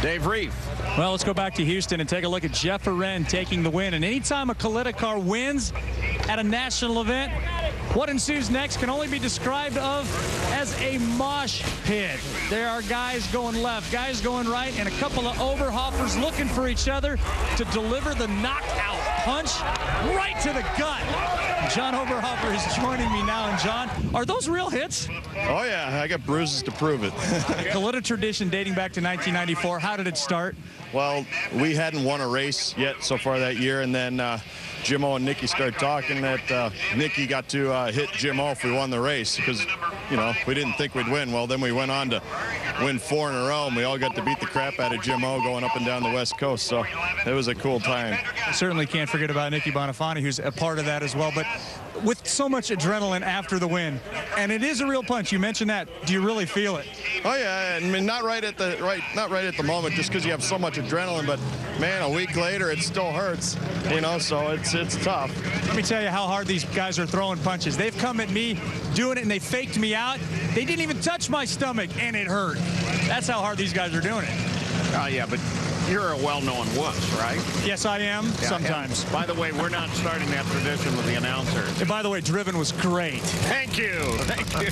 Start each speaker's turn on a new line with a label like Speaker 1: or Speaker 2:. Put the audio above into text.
Speaker 1: Dave Reef.
Speaker 2: Well, let's go back to Houston and take a look at Jeff Aren taking the win. And anytime a Kalitakar wins at a national event, what ensues next can only be described as a mosh pit. There are guys going left, guys going right, and a couple of Oberhoffers looking for each other to deliver the knockout punch right to the gut. John Oberhofer is joining me now. And John, are those real hits?
Speaker 3: Oh yeah, I got bruises to prove it.
Speaker 2: Kalita tradition dating back to 1994. How did it start?
Speaker 3: Well, we hadn't won a race yet so far that year, and then Jim-O and Nicky started talking that Nicky got to hit Jim-O if we won the race because, you know, we didn't think we'd win. Well, then we went on to win 4 in a row, and we all got to beat the crap out of Jim-O going up and down the West Coast. So it was a cool time.
Speaker 2: I certainly can't forget about Nicky Bonifani, who's a part of that as well. But with so much adrenaline after the win, and it is a real punch. You mentioned that. Do you really feel it?
Speaker 3: Oh yeah, I mean not right at the moment, just because you have so much adrenaline. But man, a week later, it still hurts. You know, so it's tough.
Speaker 2: Let me tell you how hard these guys are throwing punches. They've come at me doing it, and they faked me out. They didn't even touch my stomach, and it hurt. That's how hard these guys are doing it.
Speaker 1: Oh, yeah, but you're a well-known wuss, right?
Speaker 2: Yes, I am, sometimes.
Speaker 1: By the way, we're not starting that tradition with the announcers.
Speaker 2: And by the way, Driven was great.
Speaker 1: Thank you. Thank you.